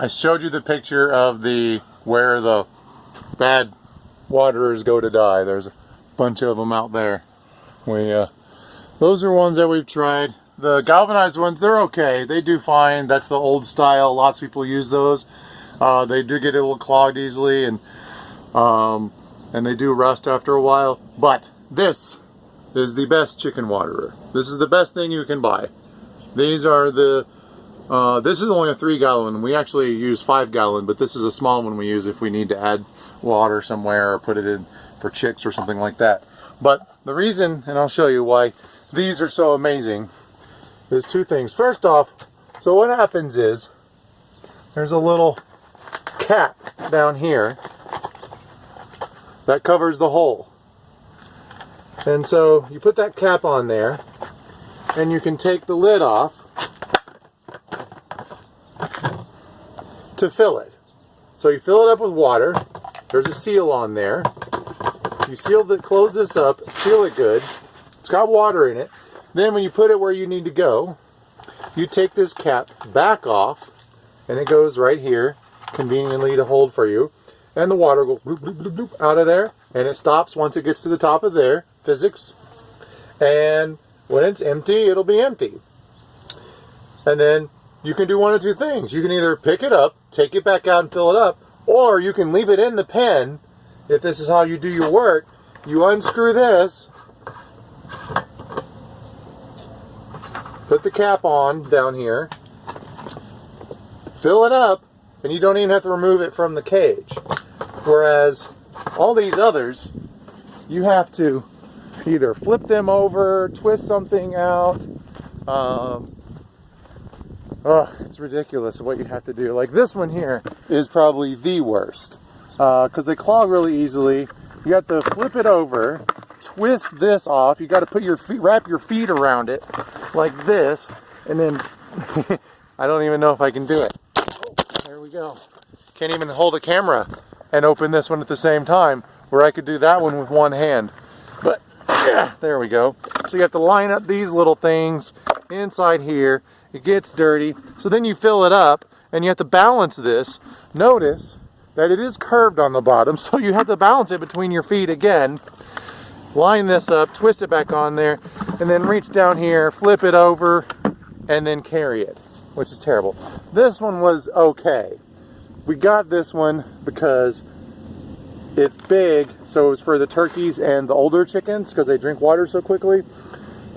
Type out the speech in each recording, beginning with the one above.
I showed you the picture of where the bad waterers go to die. There's a bunch of them out there. Those are ones that we've tried. The galvanized ones, they're okay. They do fine. That's the old style. Lots of people use those. They do get a little clogged easily, and they do rust after a while. But this is the best chicken waterer. This is the best thing you can buy. These are the this is only a 3-gallon. We actually use 5-gallon, but this is a small one we use if we need to add water somewhere or put it in for chicks or something like that. But the reason, and I'll show you why these are so amazing, is two things. First off, so what happens is there's a little cap down here that covers the hole. And so you put that cap on there, and you can take the lid off to fill it. So you fill it up with water. There's a seal on there. You close this up, seal it good. It's got water in it. Then when you put it where you need to go, you take this cap back off, and it goes right here, conveniently to hold for you. And the water goes bloop, bloop, bloop, bloop, out of there, and it stops once it gets to the top of there, physics. And when it's empty, it'll be empty. And then you can do one of two things. You can either pick it up, take it back out and fill it up, or you can leave it in the pen. If this is how you do your work, you unscrew this, put the cap on down here, fill it up, and you don't even have to remove it from the cage. Whereas all these others, you have to either flip them over, twist something out. It's ridiculous what you have to do. Like this one here is probably the worst because they clog really easily. You have to flip it over, twist this off. You got to put your feet, wrap your feet around it like this, and then I don't even know if I can do it. Oh, there we go. Can't even hold a camera and open this one at the same time, where I could do that one with one hand. But yeah, there we go. So you have to line up these little things inside here. It gets dirty. So then you fill it up, and you have to balance this. Notice that it is curved on the bottom, so you have to balance it between your feet again. Line this up, twist it back on there, and then reach down here, flip it over, and then carry it, which is terrible. This one was okay. We got this one because it's big, so it was for the turkeys and the older chickens because they drink water so quickly.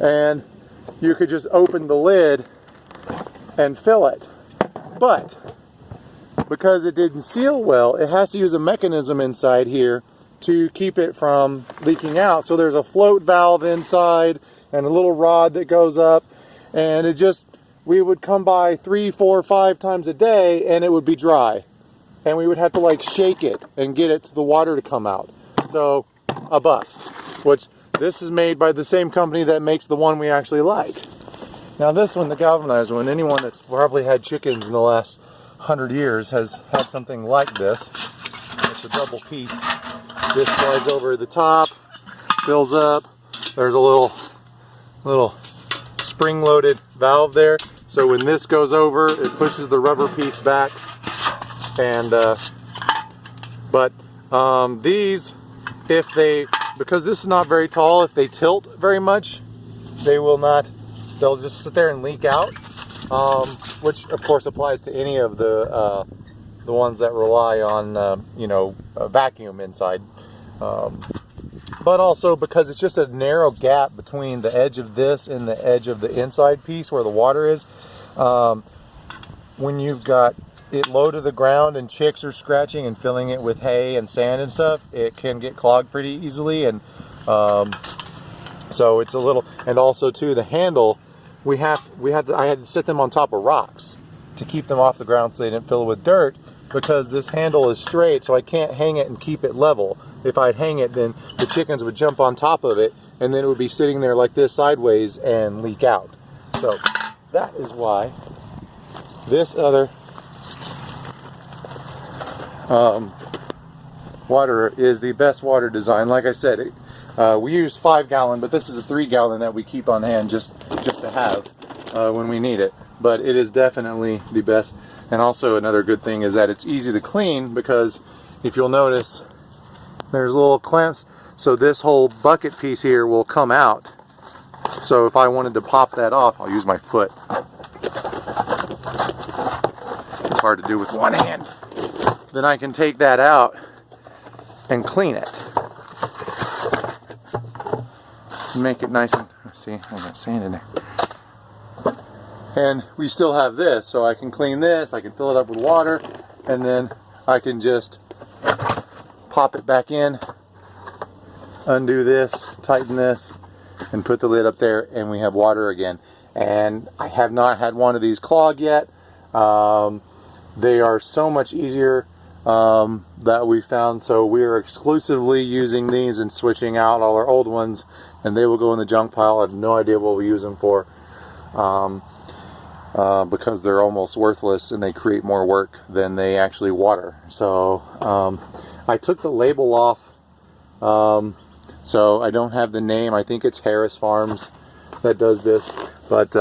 And you could just open the lid and fill it. But because it didn't seal well, it has to use a mechanism inside here to keep it from leaking out. So there's a float valve inside and a little rod that goes up, and we would come by 3, 4, 5 times a day and it would be dry. And we would have to like shake it and get the water to come out. So a bust, which this is made by the same company that makes the one we actually like. Now this one, the galvanized one, anyone that's probably had chickens in the last 100 years has had something like this. It's a double piece. This slides over the top, fills up. There's a little spring-loaded valve there. So when this goes over, it pushes the rubber piece back. And these, because this is not very tall, if they tilt very much, they'll just sit there and leak out, which of course applies to any of the ones that rely on a vacuum inside, but also because it's just a narrow gap between the edge of this and the edge of the inside piece where the water is. When you've got it low to the ground and chicks are scratching and filling it with hay and sand and stuff, it can get clogged pretty easily. And so it's a little, and also too, the handle, I had to set them on top of rocks to keep them off the ground so they didn't fill it with dirt, because this handle is straight, so I can't hang it and keep it level. If I'd hang it, then the chickens would jump on top of it, and then it would be sitting there like this sideways and leak out. So that is why this other water is the best water design. Like I said, we use 5-gallon, but this is a 3-gallon that we keep on hand just to have when we need it. But it is definitely the best. And also another good thing is that it's easy to clean, because if you'll notice, there's little clamps. So this whole bucket piece here will come out. So if I wanted to pop that off, I'll use my foot. It's hard to do with one hand. Then I can take that out and clean it. Make it nice and, see, I got sand in there. And we still have this, so I can clean this, I can fill it up with water, and then I can just pop it back in, undo this, tighten this, and put the lid up there, and we have water again. And I have not had one of these clog yet. They are so much easier that we found, so we are exclusively using these and switching out all our old ones, and they will go in the junk pile. I have no idea what we use them for, because they're almost worthless and they create more work than they actually water. So I took the label off, so I don't have the name. I think it's Harris Farms that does this, but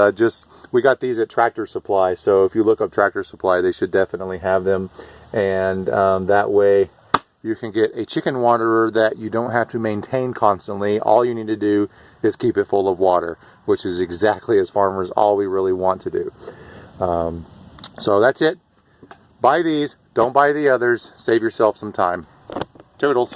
we got these at Tractor Supply, so if you look up Tractor Supply, they should definitely have them. And that way you can get a chicken waterer that you don't have to maintain constantly. All you need to do is keep it full of water, which is exactly, as farmers, all we really want to do. So that's it. Buy these, don't buy the others, save yourself some time. Toodles.